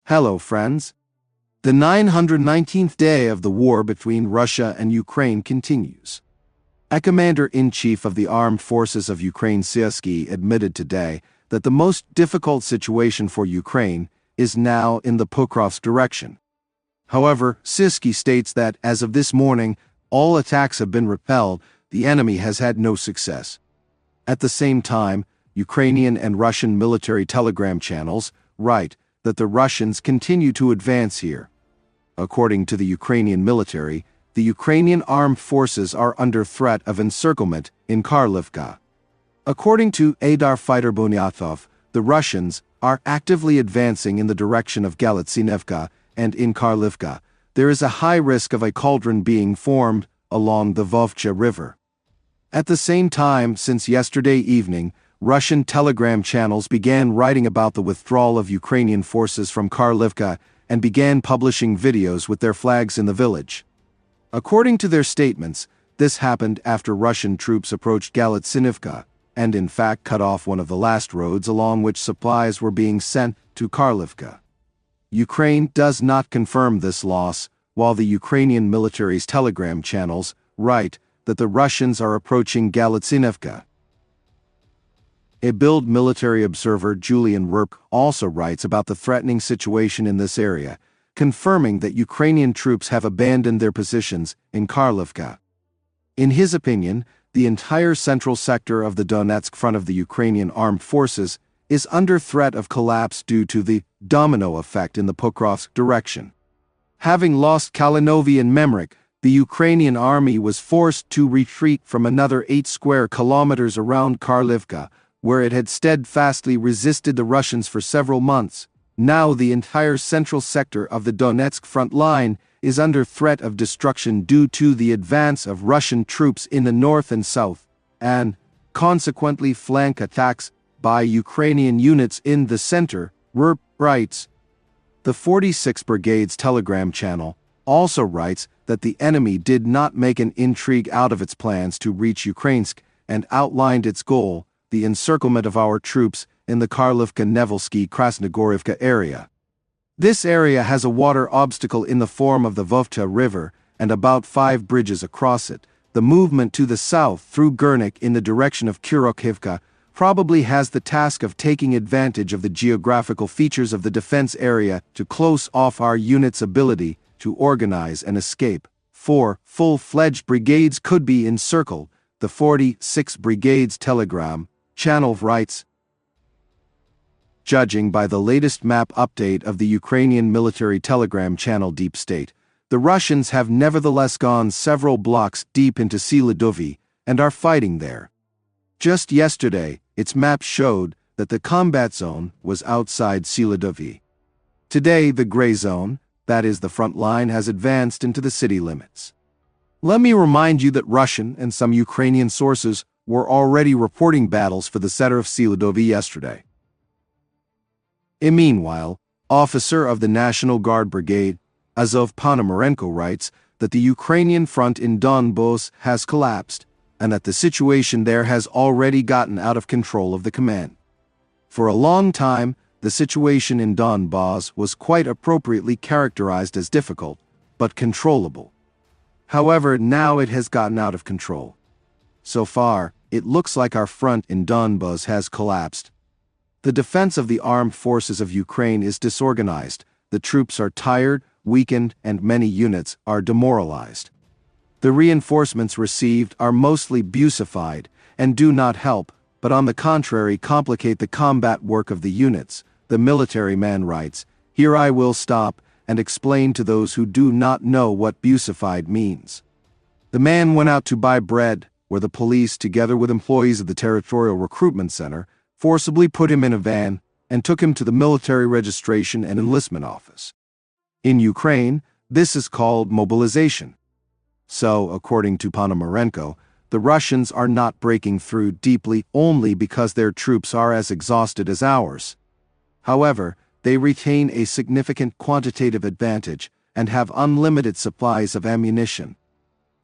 Hello, friends. The 919th day of the war between Russia and Ukraine continues. A commander-in-chief of the armed forces of Ukraine, Zelensky, admitted today that the most difficult situation for Ukraine is now in the Pokrovsk direction. However, Zelensky states that, as of this morning, all attacks have been repelled, the enemy has had no success. At the same time, Ukrainian and Russian military telegram channels write that the Russians continue to advance here. According to the Ukrainian military, the Ukrainian armed forces are under threat of encirclement in Karlivka. According to Adar fighter Bunyatov, the Russians are actively advancing in the direction of Galitsinivka, and in Karlivka, there is a high risk of a cauldron being formed along the Vovcha River. At the same time, since yesterday evening, Russian telegram channels began writing about the withdrawal of Ukrainian forces from Karlivka and began publishing videos with their flags in the village. According to their statements, this happened after Russian troops approached Galitsinivka and in fact cut off one of the last roads along which supplies were being sent to Karlivka. Ukraine does not confirm this loss, while the Ukrainian military's telegram channels write that the Russians are approaching Galitsinivka. A Bild military observer, Julian Rurk, also writes about the threatening situation in this area, confirming that Ukrainian troops have abandoned their positions in Karlivka. In his opinion, the entire central sector of the Donetsk front of the Ukrainian armed forces is under threat of collapse due to the domino effect in the Pokrovsk direction. Having lost Kalinovi and Memrik, the Ukrainian army was forced to retreat from another 8 square kilometers around Karlivka, where it had steadfastly resisted the Russians for several months. Now the entire central sector of the Donetsk front line is under threat of destruction due to the advance of Russian troops in the north and south, and, consequently, flank attacks by Ukrainian units in the center, Rurk writes. The 46th Brigade's telegram channel also writes that the enemy did not make an intrigue out of its plans to reach Ukrainsk and outlined its goal, the encirclement of our troops in the Karlivka-Nevelsky-Krasnogorivka area. This area has a water obstacle in the form of the Vovcha River and about 5 bridges across it. The movement to the south through Gurnik in the direction of Kurakhivka probably has the task of taking advantage of the geographical features of the defense area to close off our unit's ability to organize and escape. 4 full-fledged brigades could be encircled, the 46th Brigade's telegram channel writes. Judging by the latest map update of the Ukrainian military telegram channel Deep State, the Russians have nevertheless gone several blocks deep into Siladovi and are fighting there. Just yesterday, its map showed that the combat zone was outside Siladovi. Today, the gray zone, that is the front line, has advanced into the city limits. Let me remind you that Russian and some Ukrainian sources were already reporting battles for the center of Siladovi yesterday. Meanwhile, officer of the National Guard Brigade, Azov Ponomarenko, writes that the Ukrainian front in Donbass has collapsed, and that the situation there has already gotten out of control of the command. For a long time, the situation in Donbass was quite appropriately characterized as difficult, but controllable. However, now it has gotten out of control. So far, it looks like our front in Donbass has collapsed. The defense of the armed forces of Ukraine is disorganized, the troops are tired, weakened, and many units are demoralized. The reinforcements received are mostly busified and do not help, but on the contrary complicate the combat work of the units, the military man writes. Here I will stop and explain to those who do not know what busified means. The man went out to buy bread, where the police, together with employees of the Territorial Recruitment Center, forcibly put him in a van and took him to the military registration and enlistment office. In Ukraine, this is called mobilization. So, according to Ponomarenko, the Russians are not breaking through deeply only because their troops are as exhausted as ours. However, they retain a significant quantitative advantage and have unlimited supplies of ammunition.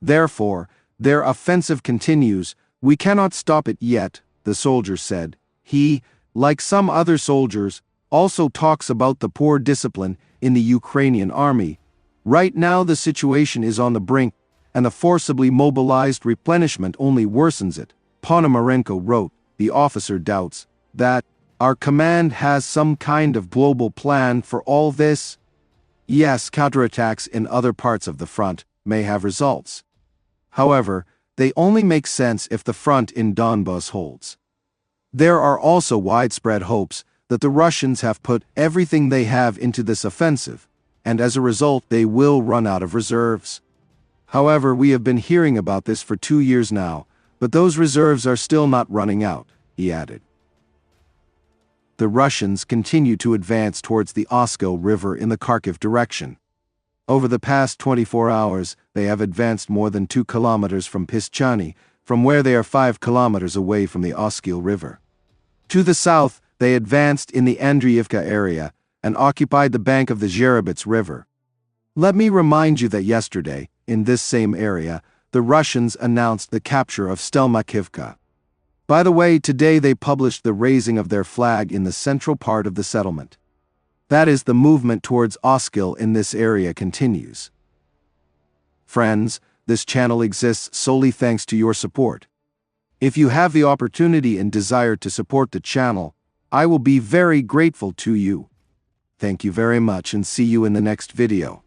Therefore, their offensive continues. We cannot stop it yet, the soldier said. He, like some other soldiers, also talks about the poor discipline in the Ukrainian army. Right now the situation is on the brink, and the forcibly mobilized replenishment only worsens it. Ponomarenko wrote, the officer doubts that our command has some kind of global plan for all this. Yes, counterattacks in other parts of the front may have results. However, they only make sense if the front in Donbas holds. There are also widespread hopes that the Russians have put everything they have into this offensive, and as a result they will run out of reserves. However, we have been hearing about this for 2 years now, but those reserves are still not running out, he added. The Russians continue to advance towards the Oskil River in the Kharkiv direction. Over the past 24 hours, they have advanced more than 2 kilometers from Pischani, from where they are 5 kilometers away from the Oskil River. To the south, they advanced in the Andriivka area and occupied the bank of the Zherabets River. Let me remind you that yesterday, in this same area, the Russians announced the capture of Stelmakivka. By the way, today they published the raising of their flag in the central part of the settlement. That is, the movement towards Oskil in this area continues. Friends, this channel exists solely thanks to your support. If you have the opportunity and desire to support the channel, I will be very grateful to you. Thank you very much and see you in the next video.